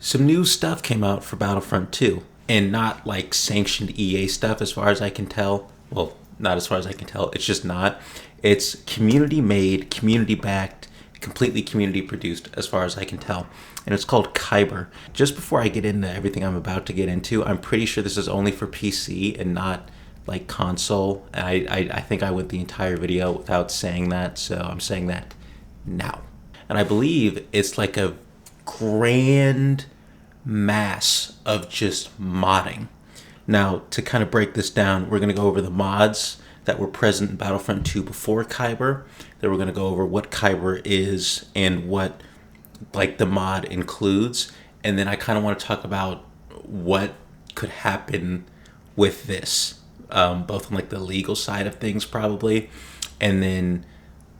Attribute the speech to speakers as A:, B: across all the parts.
A: Some new stuff came out for Battlefront 2, and not like sanctioned EA stuff as far as I can tell. Well, not as far as I can tell. It's just not. It's community made, community backed, completely community produced as far as I can tell. And it's called Kyber. Just before I get into everything I'm about to get into, I'm pretty sure this is only for PC and not like console. I think I went the entire video without saying that, so I'm saying that now. And I believe it's like a grand mass of just modding. Now, to kind of break this down, we're going to go over the mods that were present in Battlefront 2 before Kyber. Then we're going to go over what Kyber is and what like the mod includes. And then I kind of want to talk about what could happen with this, both on like the legal side of things probably, and then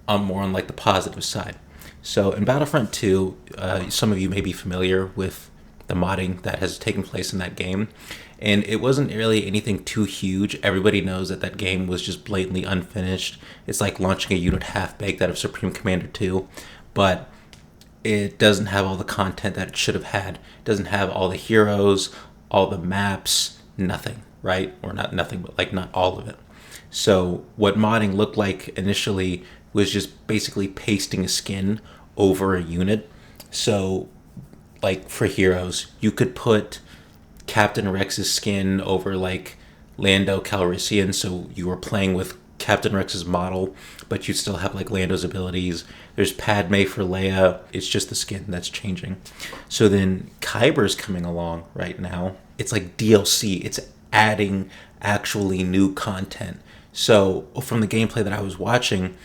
A: more on like the positive side. So in Battlefront 2, some of you may be familiar with the modding that has taken place in that game. And it wasn't really anything too huge. Everybody knows that that game was just blatantly unfinished. It's like launching a unit half-baked out of Supreme Commander 2. But it doesn't have all the content that it should have had. It doesn't have all the heroes, all the maps, nothing, right? Or not nothing, but like not all of it. So what modding looked like initially was just basically pasting a skin over a unit. So like for heroes, you could put Captain Rex's skin over like Lando Calrissian, so you were playing with Captain Rex's model, but you still have like Lando's abilities. There's Padme for Leia. It's just the skin that's changing. So then Kyber's coming along right now. It's like DLC. It's adding actually new content. So from the gameplay that I was watching,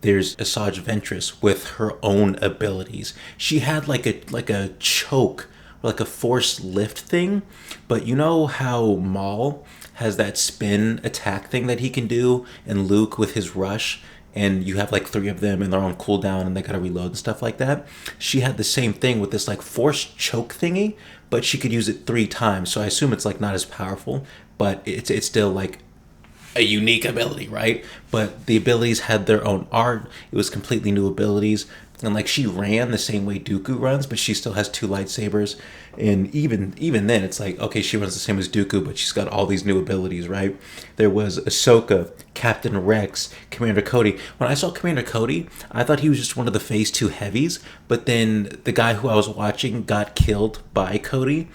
A: there's Asajj Ventress with her own abilities. She had like a choke, like a force lift thing, but you know how Maul has that spin attack thing that he can do, and Luke with his rush, and you have like three of them and they're on cooldown and they gotta reload and stuff like that. She had the same thing with this like force choke thingy, but she could use it 3 times. So I assume it's like not as powerful, but it's still like a unique ability, right? But the abilities had their own art. It was completely new abilities. And like she ran the same way Dooku runs, but she still has 2 lightsabers. And even then, it's like, okay, she runs the same as Dooku, but she's got all these new abilities, right? There was Ahsoka, Captain Rex, Commander Cody. When I saw Commander Cody, I thought he was just one of the Phase 2 heavies. But then the guy who I was watching got killed by Cody.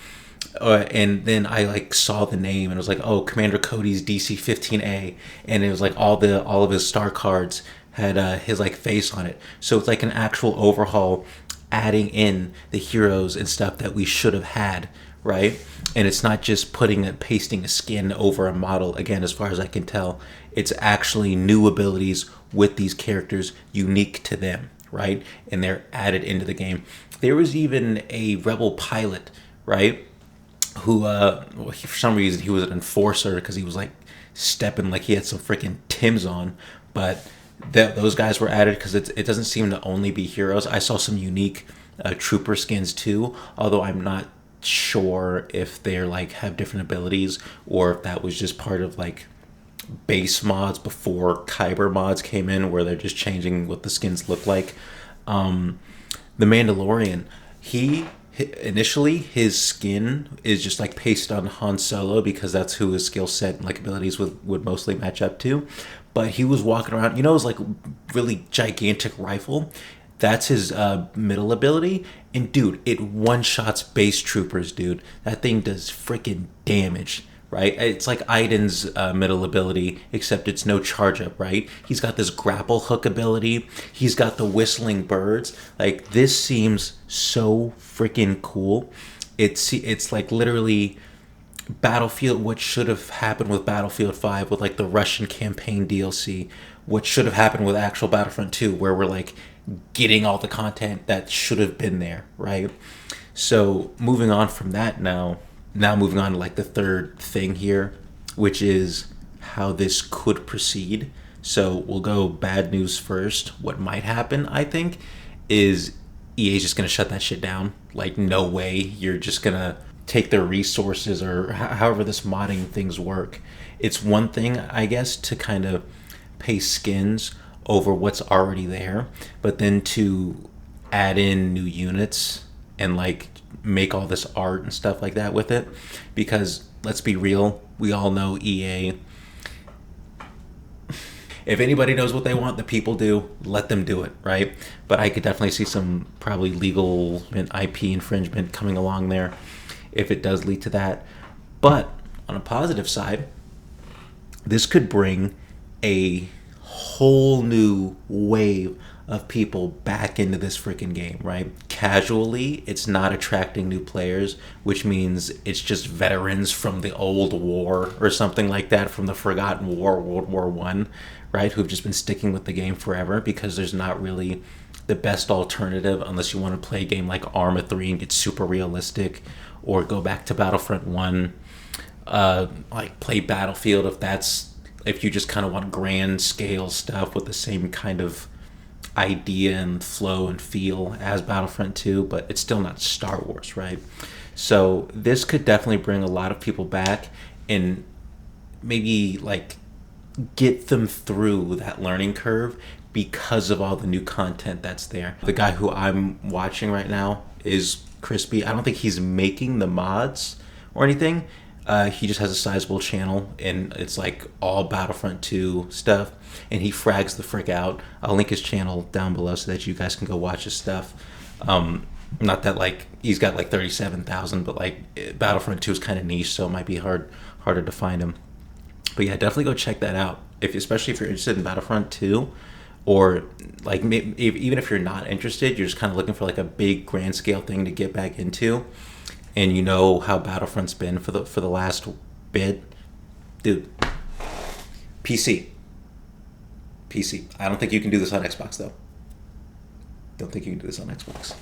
A: And then I like saw the name and it was like, oh, Commander Cody's DC-15A, and it was like all of his star cards had his like face on it. So it's like an actual overhaul, adding in the heroes and stuff that we should have had, right? And it's not just pasting a skin over a model. Again, as far as I can tell, it's actually new abilities with these characters unique to them, right? And they're added into the game. There was even a rebel pilot, right? Who for some reason he was an enforcer because he was like stepping like he had some freaking Tims on, but those guys were added because it doesn't seem to only be heroes. I saw some unique trooper skins too, although I'm not sure if they're like have different abilities or if that was just part of like base mods before Kyber mods came in where they're just changing what the skins look like. The Mandalorian, initially his skin is just like pasted on Han Solo because that's who his skill set and like abilities would mostly match up to. But he was walking around, his like really gigantic rifle. That's his middle ability. And dude, it one-shots base troopers, dude. That thing does freaking damage, right? It's like Aiden's middle ability, except it's no charge up, right? He's got this grapple hook ability. He's got the whistling birds. Like, this seems so freaking cool. It's like literally Battlefield, what should have happened with Battlefield 5 with like the Russian campaign DLC, what should have happened with actual Battlefront 2, where we're like getting all the content that should have been there, right? So moving on from that now moving on to like the third thing here, which is how this could proceed. So we'll go bad news first. What might happen, I think, is EA's just going to shut that shit down. Like, no way you're just going to take their resources or however this modding things work. It's one thing, I guess, to kind of pay skins over what's already there, but then to add in new units and like make all this art and stuff like that with it. Because let's be real, we all know EA. If anybody knows what they want, the people do. Let them do it, right? But I could definitely see some probably legal and IP infringement coming along there if it does lead to that. But on a positive side, this could bring a whole new wave of people back into this freaking game, right? Casually, it's not attracting new players, which means it's just veterans from the old war or something like that, from the Forgotten War, World War One, right? Who've just been sticking with the game forever because there's not really the best alternative unless you want to play a game like Arma 3 and get super realistic, or go back to Battlefront 1, like play Battlefield if you just kind of want grand scale stuff with the same kind of idea and flow and feel as Battlefront 2, but it's still not Star Wars, right? So this could definitely bring a lot of people back and maybe like get them through that learning curve because of all the new content that's there. The guy who I'm watching right now is Crispy. I don't think he's making the mods or anything. He just has a sizable channel, and it's like all Battlefront 2 stuff, and he frags the frick out. I'll link his channel down below so that you guys can go watch his stuff. Not that like he's got like 37,000, but like Battlefront 2 is kind of niche, so it might be harder to find him. But yeah, definitely go check that out, especially if you're interested in Battlefront 2, or like even if you're not interested, you're just kind of looking for like a big grand scale thing to get back into. And you know how Battlefront's been for the last bit, dude. PC. I don't think you can do this on Xbox though. Don't think you can do this on Xbox.